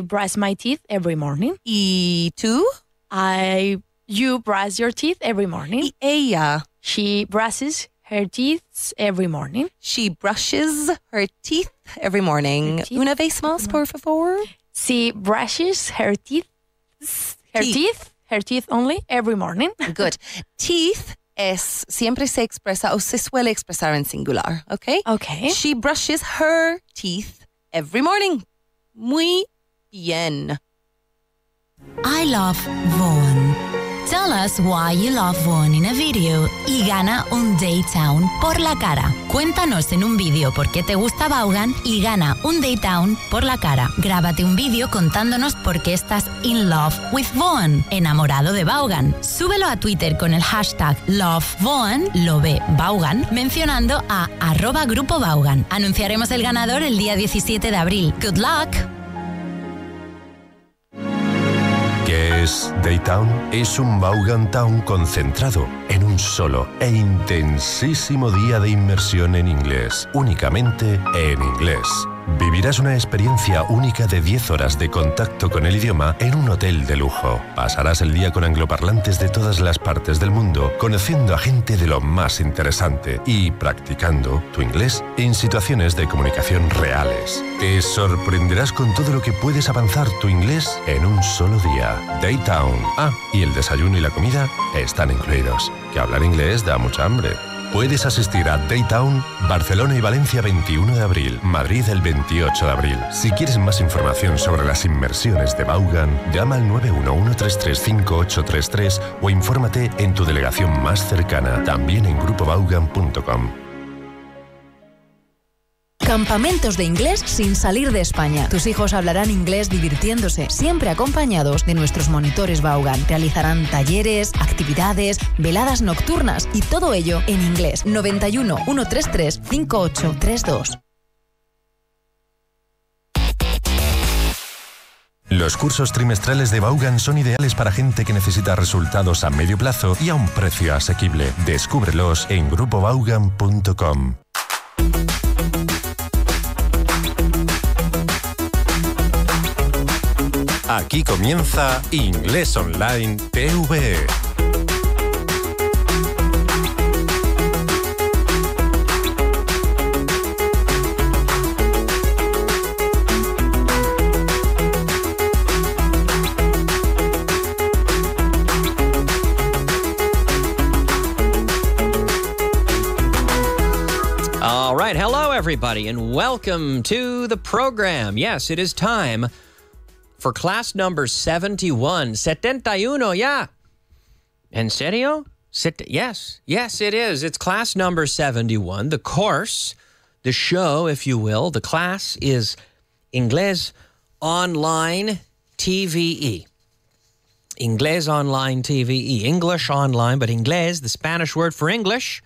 brush my teeth every morning. ¿Y tú? You brush your teeth every morning. ¿Y ella? She brushes her teeth every morning. She brushes her teeth every morning. Her teeth Una vez más, por favor. She brushes her teeth only every morning. Good. Teeth siempre se expresa o se suele expresar en singular, ¿ok? Okay. She brushes her teeth every morning. Muy bien. I love Vaughan. Tell us why you love Vaughan in a video y gana un Daytown por la cara. Cuéntanos en un vídeo por qué te gusta Vaughan y gana un Daytown por la cara. Grábate un vídeo contándonos por qué estás in love with Vaughan, enamorado de Vaughan. Súbelo a Twitter con el hashtag LoveVaughan, lo ve Vaughan, mencionando a @Grupo Vaughan. Anunciaremos el ganador el día 17 de abril. Good luck! ¿Qué es Daytown? Es un Vaughan Town concentrado en un solo e intensísimo día de inmersión en inglés, únicamente en inglés. Vivirás una experiencia única de 10 horas de contacto con el idioma en un hotel de lujo. Pasarás el día con angloparlantes de todas las partes del mundo, conociendo a gente de lo más interesante y practicando tu inglés en situaciones de comunicación reales. Te sorprenderás con todo lo que puedes avanzar tu inglés en un solo día. Daytown. Y el desayuno y la comida están incluidos. Que hablar inglés da mucha hambre. Puedes asistir a Daytown, Barcelona y Valencia 21 de abril, Madrid el 28 de abril. Si quieres más información sobre las inmersiones de Vaughan, llama al 911-335-833 o infórmate en tu delegación más cercana, también en grupovaughan.com. Campamentos de inglés sin salir de España. Tus hijos hablarán inglés divirtiéndose, siempre acompañados de nuestros monitores Vaughan. Realizarán talleres, actividades, veladas nocturnas y todo ello en inglés. 91 133 5832. Los cursos trimestrales de Vaughan son ideales para gente que necesita resultados a medio plazo y a un precio asequible. Descúbrelos en grupovaughan.com. Aquí comienza Inglés Online TVE. All right, hello everybody, and welcome to the program. Yes, it is time for class number 71. 71, yeah. En serio? Yes, it is. It's class number 71. The course, the show, if you will, the class is Inglés Online TVE. Inglés Online TVE. English online, but Inglés, the Spanish word for English.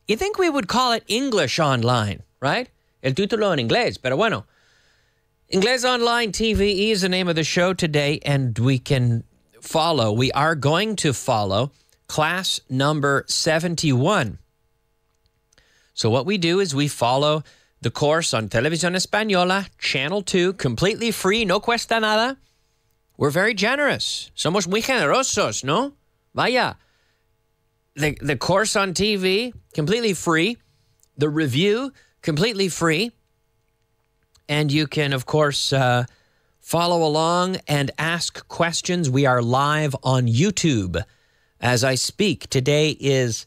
You think we would call it English Online, right? El título en inglés, pero bueno. Inglés Online TVE is the name of the show today, and we are going to follow class number 71. So what we do is we follow the course on Televisión Española, Channel 2, completely free, no cuesta nada. We're very generous. Somos muy generosos, ¿no? Vaya. The course on TV, completely free. The review, completely free. And you can, of course, follow along and ask questions. We are live on YouTube as I speak. Today is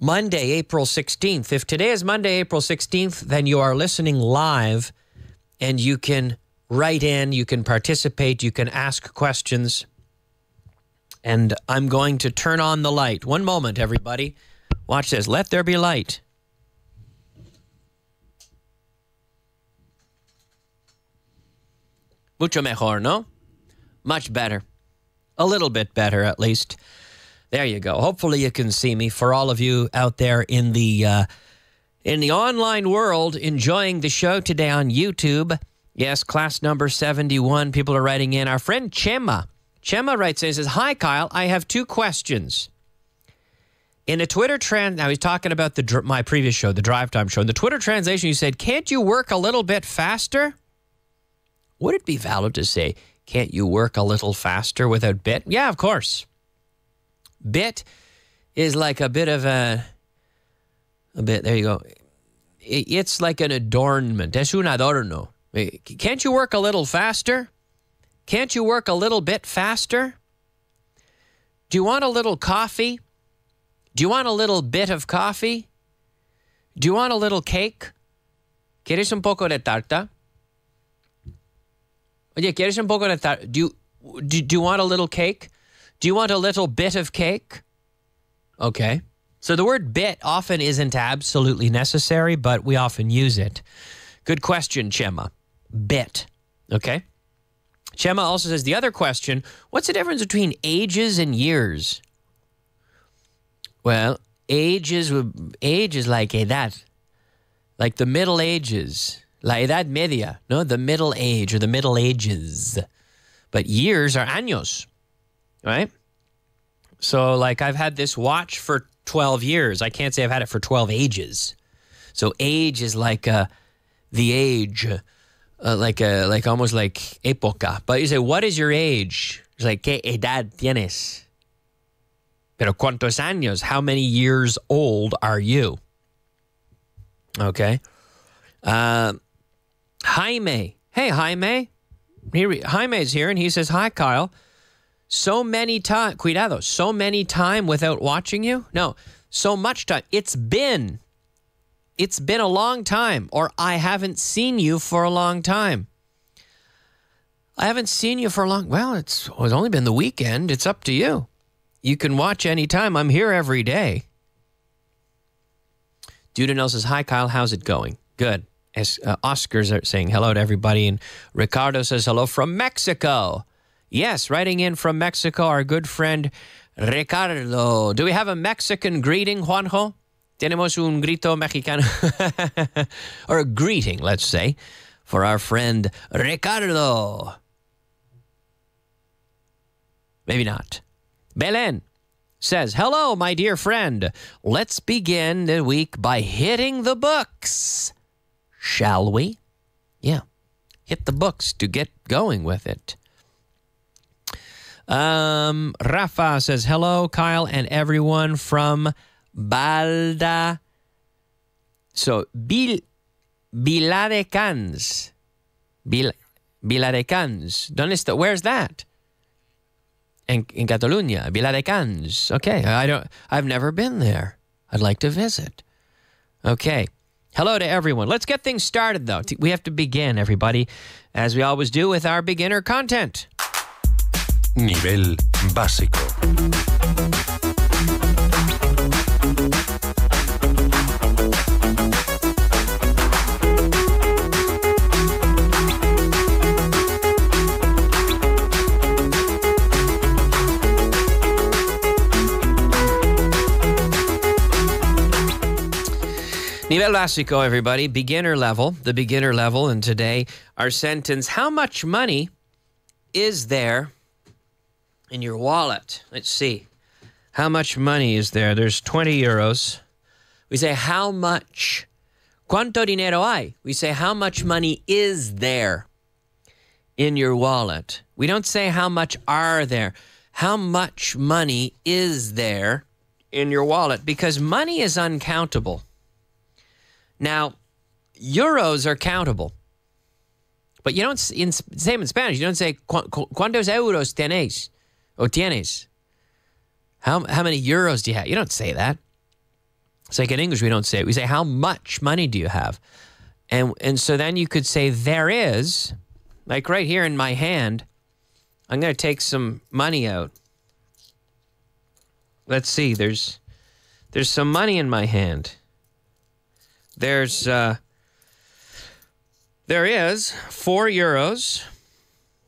Monday, April 16th. If today is Monday, April 16th, then you are listening live and you can write in, you can participate, you can ask questions. And I'm going to turn on the light. One moment, everybody. Watch this. Let there be light. Mucho mejor, no? Much better. A little bit better, at least. There you go. Hopefully you can see me. For all of you out there in the online world enjoying the show today on YouTube. Yes, class number 71. People are writing in. Our friend Chema. Chema writes in and says, "Hi, Kyle. I have two questions. In a Twitter now he's talking about my previous show, the Drive Time show. In the Twitter translation, you said, can't you work a little bit faster? would it be valid to say, can't you work a little faster without bit? Yeah, of course. Bit is like a bit of there you go. It's like an adornment. Es un adorno. Can't you work a little faster? Can't you work a little bit faster? Do you want a little coffee? Do you want a little bit of coffee? Do you want a little cake? ¿Quieres un poco de tarta? Oye, ¿quieres un poco de tarta? Do you want a little cake? Do you want a little bit of cake? Okay. So the word bit often isn't absolutely necessary, but we often use it. Good question, Chema. Bit. Okay. Chema also says the other question, what's the difference between ages and years? Well, age is like edad, like the Middle Ages, la edad media, no, the Middle Age or the Middle Ages. But years are años, right? So like I've had this watch for 12 years. I can't say I've had it for 12 ages. So age is like the age, like almost like época. But you say, what is your age? It's like, ¿qué edad tienes? Pero ¿cuántos años? How many years old are you? Okay. Jaime. Hey, Jaime. Jaime's here, and he says, hi, Kyle. So many time, cuidado, so many time without watching you? No, so much time. It's been a long time, or I haven't seen you for a long time. I haven't seen you for a long, well, it's only been the weekend. It's up to you. You can watch anytime. I'm here every day. Dudinel says, hi, Kyle. How's it going? Good. As Oscars are saying hello to everybody. And Ricardo says hello from Mexico. Yes, writing in from Mexico, our good friend Ricardo. Do we have a Mexican greeting, Juanjo? Tenemos un grito mexicano. Or a greeting, let's say, for our friend Ricardo. Maybe not. Belen says, hello, my dear friend. Let's begin the week by hitting the books. Shall we? Yeah. Hit the books to get going with it. Rafa says, hello, Kyle and everyone from Balda. So, Viladecans. Viladecans. Where's that? In Catalunya, Viladecans. Okay, I've never been there. I'd like to visit. Okay. Hello to everyone. Let's get things started, though. We have to begin, everybody, as we always do, with our beginner content. Nivel básico. Nivel básico, everybody. Beginner level. The beginner level. And today, our sentence, how much money is there in your wallet? Let's see. How much money is there? There's 20 euros. We say, how much? ¿Cuánto dinero hay? We say, how much money is there in your wallet? We don't say, how much are there? How much money is there in your wallet? Because money is uncountable. Now, euros are countable. But you don't, same in Spanish, you don't say, ¿cuántos euros tenéis? O tienes. How many euros do you have? You don't say that. It's like in English, we don't say it. We say, how much money do you have? And so then you could say, there is, like right here in my hand, I'm going to take some money out. Let's see, there's some money in my hand. There is 4 euros.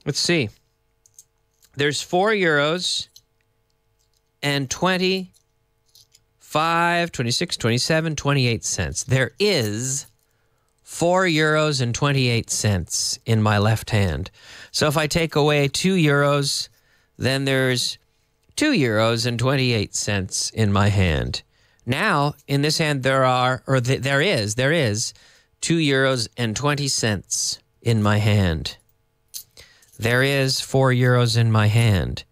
Let's see. There's 4 euros and 25, 26, 27, 28 cents. There is 4 euros and 28 cents in my left hand. So if I take away 2 euros, then there's 2 euros and 28 cents in my hand. Now, in this hand, there is 2 euros and 20 cents in my hand. There is 4 euros in my hand.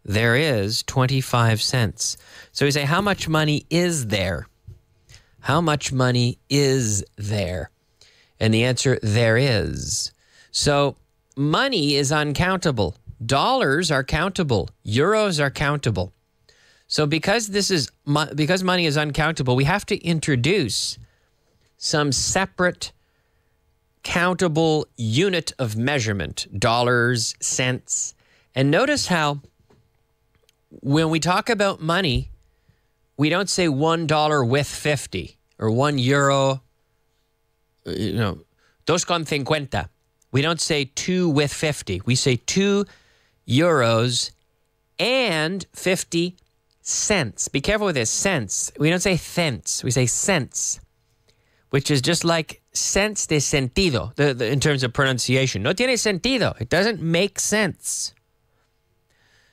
There is 25 cents. So we say, how much money is there? How much money is there? And the answer, there is. So money is uncountable. Dollars are countable. Euros are countable. So because money is uncountable, we have to introduce some separate countable unit of measurement, dollars, cents. And notice how when we talk about money, we don't say $1 with 50 or €1, 2,50. We don't say 2 with 50. We say 2 euros and 50 cents. Be careful with this, cents. We don't say cents. We say cents, which is just like sense de sentido in terms of pronunciation. No tiene sentido. It doesn't make sense.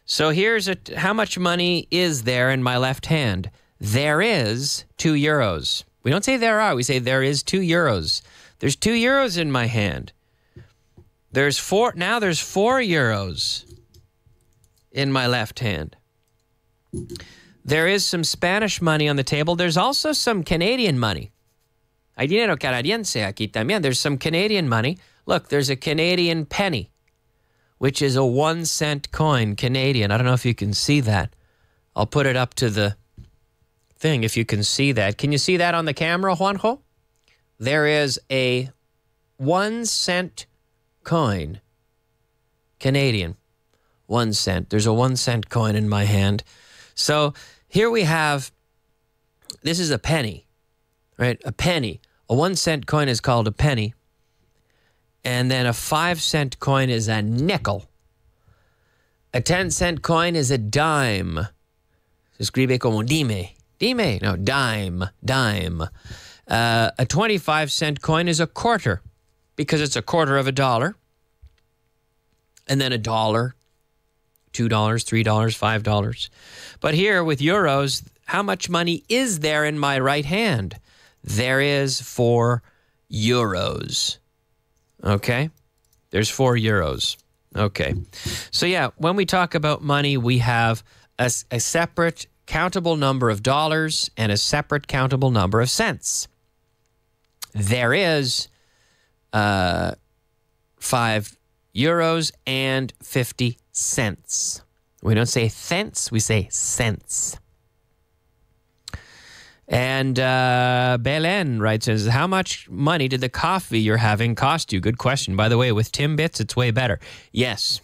So here's how much money is there in my left hand? There is 2 euros. We don't say there are. We say there is 2 euros. There's 2 euros in my hand. There's 4 euros in my left hand. There is some Spanish money on the table. There's also some Canadian money. Hay dinero canadiense aquí también. There's some Canadian money. Look, there's a Canadian penny, which is a 1-cent coin, Canadian. I don't know if you can see that. I'll put it up to the thing if you can see that. Can you see that on the camera, Juanjo? There is a 1-cent coin, Canadian, 1 cent. There's a 1-cent coin in my hand. So here we have, this is a penny, right? A penny. A 1-cent coin is called a penny. And then a 5-cent coin is a nickel. A 10-cent coin is a dime. Se escribe como dime. Dime. No, dime. Dime. A 25-cent coin is a quarter because it's a quarter of a dollar. And then $1, $2, $3, $5. But here with euros, how much money is there in my right hand? There is 4 euros. Okay? There's 4 euros. Okay. So yeah, when we talk about money, we have a separate countable number of dollars and a separate countable number of cents. There is 5 euros and 50 cents. We don't say cents, we say cents. And Belen writes, says, how much money did the coffee you're having cost you? Good question. By the way, with Timbits, it's way better. Yes.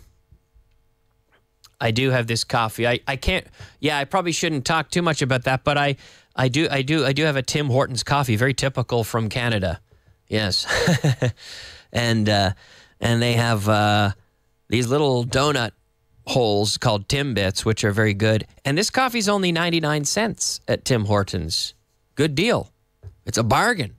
I do have this coffee. I can't, I probably shouldn't talk too much about that, but I do have a Tim Hortons coffee, very typical from Canada. Yes. and they have these little donut holes called Timbits, which are very good. And this coffee's only 99 cents at Tim Hortons. Good deal. It's a bargain.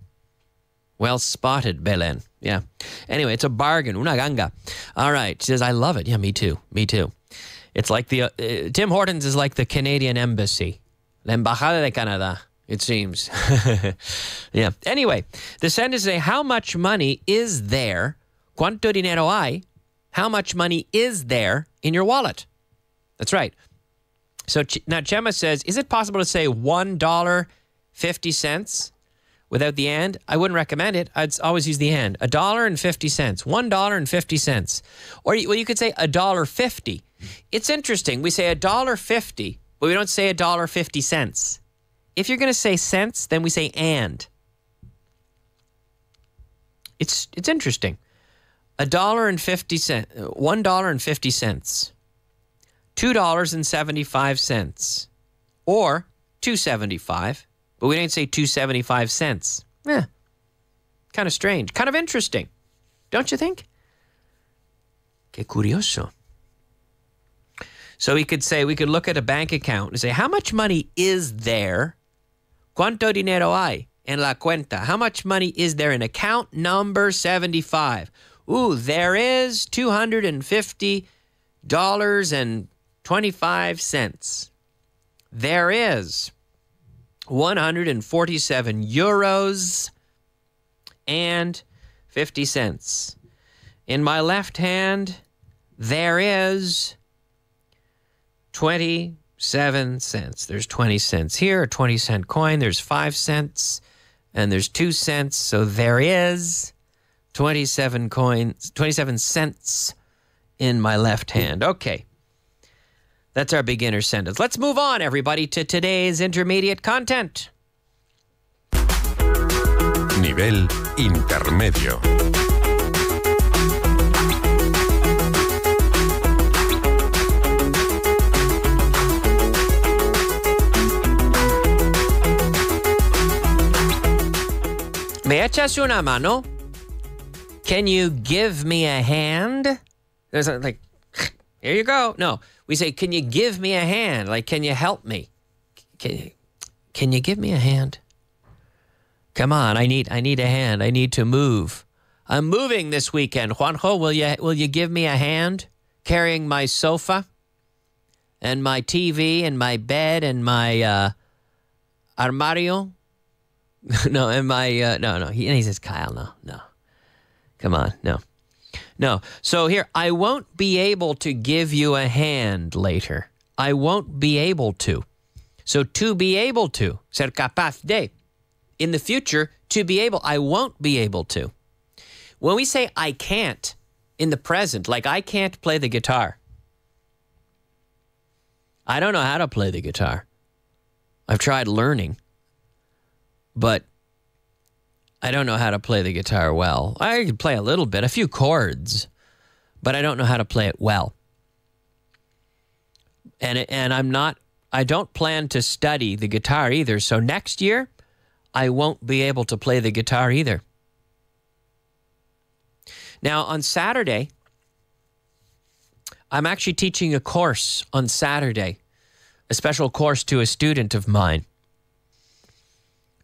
Well spotted, Belen. Yeah. Anyway, it's a bargain. Una ganga. All right. She says, I love it. Yeah, me too. Me too. It's like the Tim Hortons is like the Canadian embassy. La Embajada de Canadá, it seems. Yeah. Anyway, the sentence is, how much money is there? ¿Cuánto dinero hay? How much money is there in your wallet? That's right. So now Chema says, is it possible to say $1.50 without the and? I wouldn't recommend it. I'd always use the and. $1.50. $1.50. Or you could say $1.50. It's interesting. We say $1.50, but we don't say $1.50. If you're going to say cents, then we say and. It's interesting. $1.50, $1.50, $2.75, or $2.75, but we didn't say 2.75 cents. Kind of strange, kind of interesting, don't you think? Qué curioso. So we could look at a bank account and say, how much money is there? ¿Cuánto dinero hay en la cuenta? How much money is there in account number 75? Ooh, there is $250.25. There is 147 euros and 50 cents. In my left hand, there is 27 cents. There's 20 cents here, a 20-cent coin. There's 5 cents, and there's 2 cents. So there is 27 cents in my left hand. Okay. That's our beginner sentence. Let's move on, everybody, to today's intermediate content. Nivel intermedio. ¿Me echas una mano? Can you give me a hand? There's like, here you go. No, we say, can you give me a hand? Like, can you help me? Can you give me a hand? Come on, I need a hand. I need to move. I'm moving this weekend. Juanjo, will you give me a hand carrying my sofa and my TV and my bed and my armario? No, and my no. He says, Kyle, no. Come on, no. So here, I won't be able to give you a hand later. I won't be able to. So to be able to, ser capaz de. In the future, to be able, I won't be able to. When we say I can't in the present, like I can't play the guitar. I don't know how to play the guitar. I've tried learning, but I don't know how to play the guitar well. I can play a little bit, a few chords, but I don't know how to play it well. And I don't plan to study the guitar either. So next year, I won't be able to play the guitar either. Now, on Saturday, I'm actually teaching a course on Saturday, a special course to a student of mine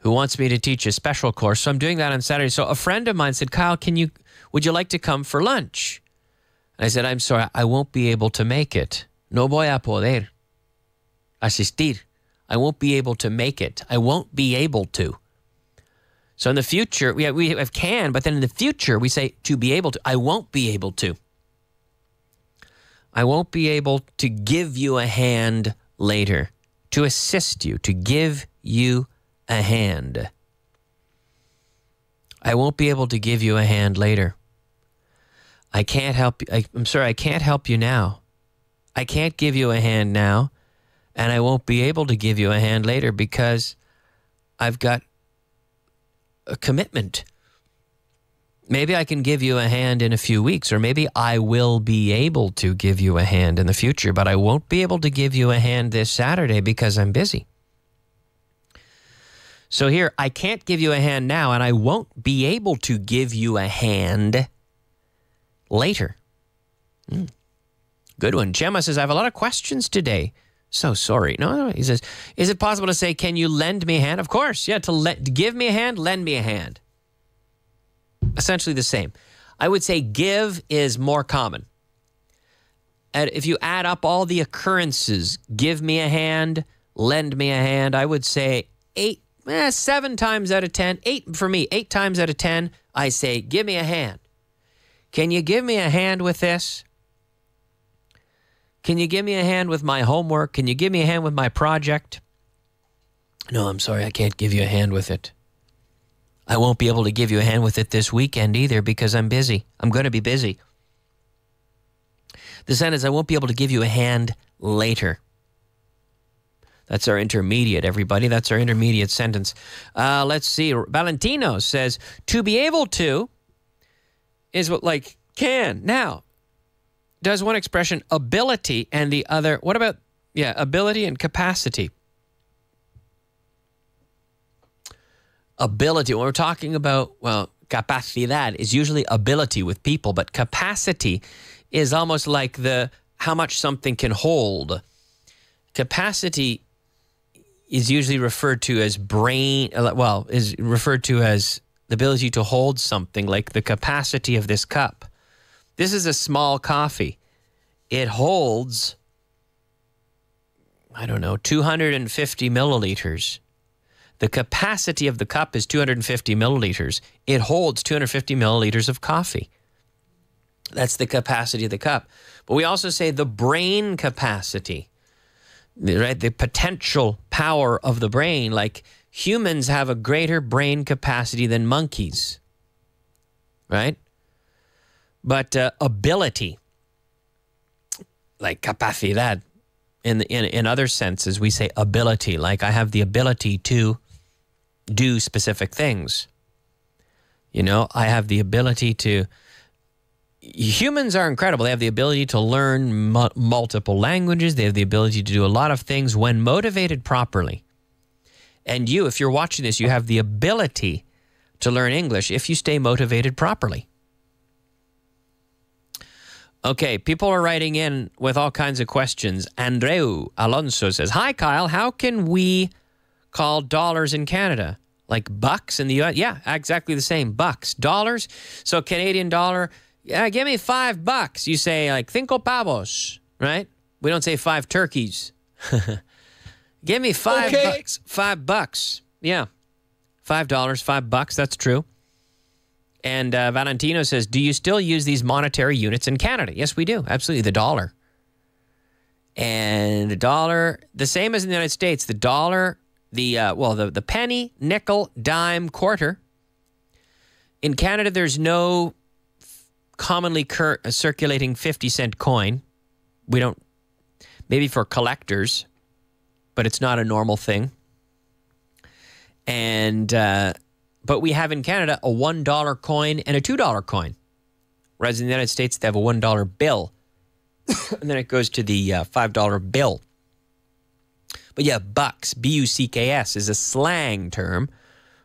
who wants me to teach a special course. So I'm doing that on Saturday. So a friend of mine said, Kyle, would you like to come for lunch? And I said, I'm sorry, I won't be able to make it. No voy a poder asistir. I won't be able to make it. I won't be able to. So in the future, we have can, but then in the future, we say to be able to. I won't be able to. I won't be able to give you a hand later, to assist you, to give you a hand. I won't be able to give you a hand later. I can't help you. I'm sorry, I can't help you now. I can't give you a hand now, and I won't be able to give you a hand later because I've got a commitment. Maybe I can give you a hand in a few weeks, or maybe I will be able to give you a hand in the future, but I won't be able to give you a hand this Saturday because I'm busy. So here, I can't give you a hand now, and I won't be able to give you a hand later. Good one. Gemma says, I have a lot of questions today. So sorry. No. He says, is it possible to say, can you lend me a hand? Of course. Yeah, to give me a hand, lend me a hand. Essentially the same. I would say give is more common. And if you add up all the occurrences, give me a hand, lend me a hand, I would say 7 times out of 10, 8 for me, 8 times out of 10, I say, give me a hand. Can you give me a hand with this? Can you give me a hand with my homework? Can you give me a hand with my project? No, I'm sorry, I can't give you a hand with it. I won't be able to give you a hand with it this weekend either because I'm busy. I'm going to be busy. The sentence, I won't be able to give you a hand later. That's our intermediate, everybody. That's our intermediate sentence. Let's see. Valentino says, to be able to is what like can. Now, does one expression ability and the other, what about, ability and capacity? Ability, when we're talking about, capacidad is usually ability with people, but capacity is almost like how much something can hold. Capacity is usually referred to as is referred to as the ability to hold something, like the capacity of this cup. This is a small coffee. It holds, 250 milliliters. The capacity of the cup is 250 milliliters. It holds 250 milliliters of coffee. That's the capacity of the cup. But we also say the brain capacity, right? The potential power of the brain. Like humans have a greater brain capacity than monkeys, right? But ability, like capacidad, in other senses, we say ability. Like I have the ability to do specific things. You know, I have the ability to... Humans are incredible. They have the ability to learn multiple languages. They have the ability to do a lot of things when motivated properly. And you, if you're watching this, you have the ability to learn English if you stay motivated properly. Okay, people are writing in with all kinds of questions. Andreu Alonso says, "Hi, Kyle. How can we call dollars in Canada? Like bucks in the U.S.? Yeah, exactly the same. Bucks. Dollars. So Canadian dollar, yeah, give me $5. You say like 5 pavos, right? We don't say 5 turkeys. Give me $5. $5. Yeah. $5, $5. That's true. And Valentino says, "Do you still use these monetary units in Canada?" Yes, we do. Absolutely. The dollar. And the dollar, the same as in the United States, the dollar, the penny, nickel, dime, quarter. In Canada, there's no commonly circulating 50-cent coin. We don't, maybe for collectors, but it's not a normal thing. And, but we have in Canada a $1 coin and a $2 coin. Whereas in the United States, they have a $1 bill. And then it goes to the $5 bill. But yeah, bucks, B-U-C-K-S, is a slang term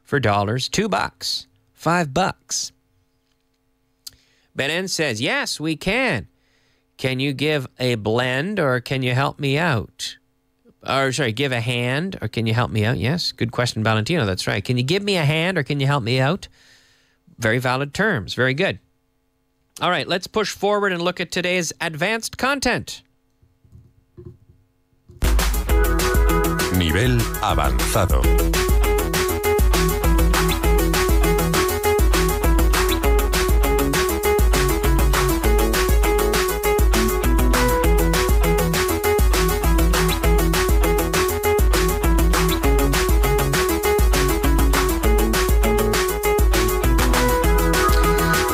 for dollars. $2, $5. Benen says, "Yes, we can. Can you give a blend or can you help me out?" Or sorry, give a hand or can you help me out? Yes, good question, Valentino. That's right. Can you give me a hand or can you help me out? Very valid terms. Very good. All right, let's push forward and look at today's advanced content. Nivel avanzado.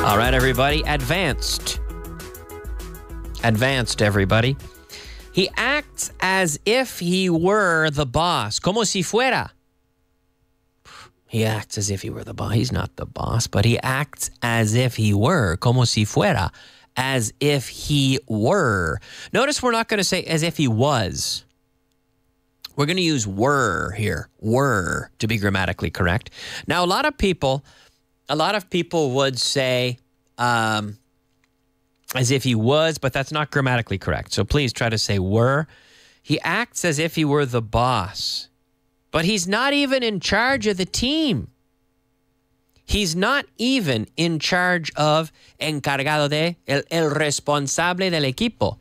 All right, everybody. Advanced. Advanced, everybody. He acts as if he were the boss. Como si fuera. He acts as if he were the boss. He's not the boss, but he acts as if he were. Como si fuera. As if he were. Notice we're not going to say as if he was. We're going to use were here. Were, to be grammatically correct. Now, a lot of people would say as if he was, but that's not grammatically correct. So please try to say were. He acts as if he were the boss, but he's not even in charge of the team. He's not even in charge of encargado de, el responsable del equipo.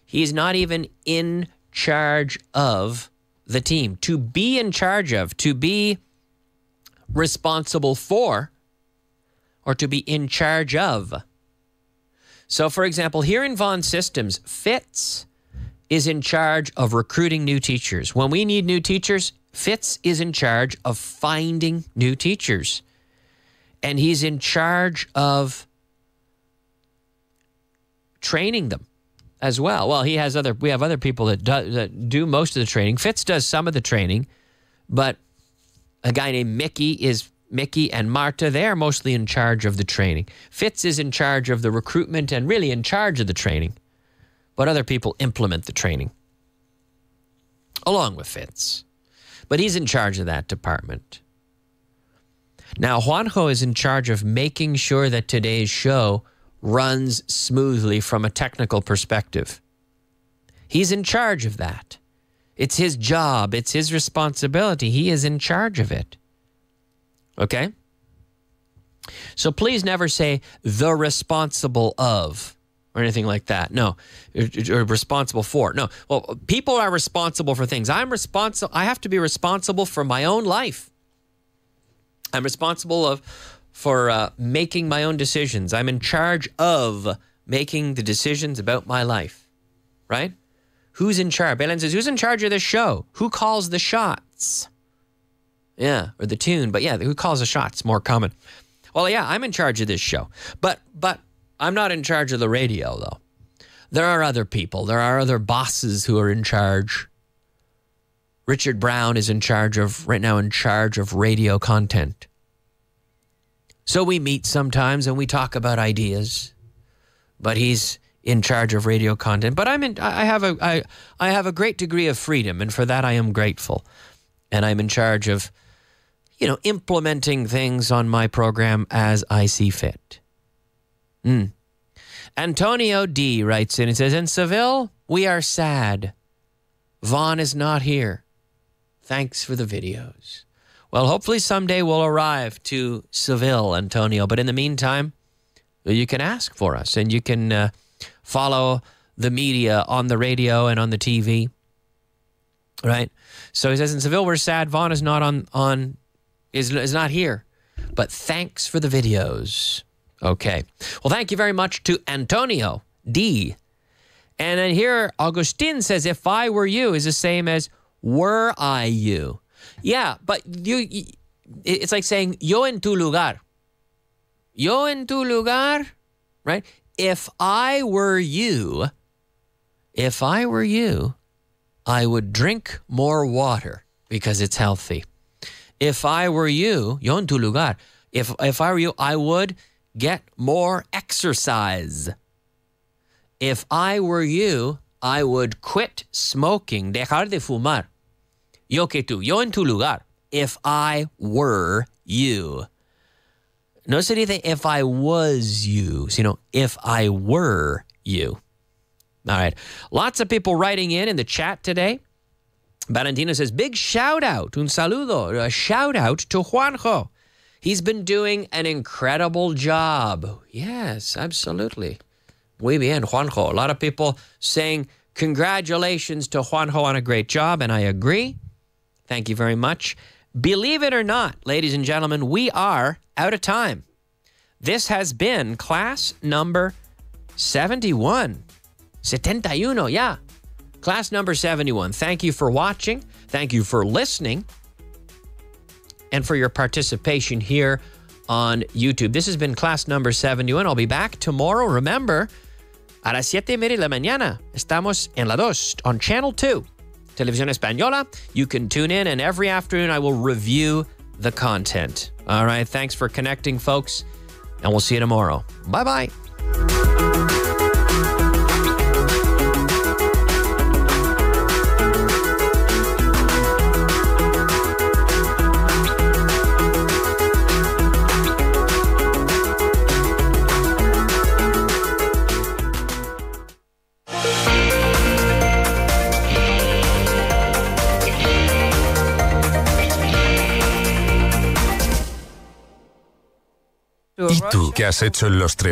He's not even in charge of the team. To be in charge of, to be responsible for, or to be in charge of. So, for example, here in Vaughan Systems, Fitz is in charge of recruiting new teachers. When we need new teachers, Fitz is in charge of finding new teachers. And he's in charge of training them as well. Well, we have other people that do most of the training. Fitz does some of the training, but a guy named Mickey and Marta, they are mostly in charge of the training. Fitz is in charge of the recruitment and really in charge of the training. But other people implement the training along with Fitz. But he's in charge of that department. Now, Juanjo is in charge of making sure that today's show runs smoothly from a technical perspective. He's in charge of that. It's his job. It's his responsibility. He is in charge of it. Okay? So please never say the responsible of or anything like that. No. Or responsible for. No. Well, people are responsible for things. I have to be responsible for my own life. I'm responsible for making my own decisions. I'm in charge of making the decisions about my life, right? Who's in charge? Belen says, who's in charge of this show? Who calls the shots? Yeah, or the tune, but yeah, who calls the shots? More common. Well, yeah, I'm in charge of this show, but I'm not in charge of the radio, though. There are other people. There are other bosses who are in charge. Richard Brown is right now in charge of radio content. So we meet sometimes and we talk about ideas, but he's in charge of radio content. But I have a great degree of freedom, and for that I am grateful. And I'm in charge of, implementing things on my program as I see fit. Antonio D. writes in and says, in Seville, we are sad. Vaughn is not here. Thanks for the videos. Well, hopefully someday we'll arrive to Seville, Antonio. But in the meantime, you can ask for us and you can follow the media on the radio and on the TV. Right? So he says, in Seville, we're sad. Vaughn is not is not here. But thanks for the videos. Okay. Well, thank you very much to Antonio D. And then here, Augustin says, if I were you is the same as were I you. Yeah, but it's like saying yo en tu lugar. Yo en tu lugar, right? If I were you, I would drink more water because it's healthy. If I were you, yo en tu lugar. If I were you, I would get more exercise. If I were you, I would quit smoking, dejar de fumar. Yo que tú, yo en tu lugar. If I were you. No se dice if I was you, sino if I were you. All right. Lots of people writing in the chat today. Valentina says, big shout out, un saludo, a shout out to Juanjo. He's been doing an incredible job. Yes, absolutely. Muy bien, Juanjo. A lot of people saying congratulations to Juanjo on a great job, and I agree. Thank you very much. Believe it or not, ladies and gentlemen, we are out of time. This has been class number 71. 71, yeah. Class number 71. Thank you for watching. Thank you for listening. And for your participation here on YouTube. This has been class number 71. I'll be back tomorrow. Remember, a las 7:30 de la mañana, estamos en la 2 on Channel 2, Televisión Española. You can tune in, and every afternoon I will review the content. All right, thanks for connecting, folks, and we'll see you tomorrow. Bye-bye. ¿Y tú qué has hecho en los 3?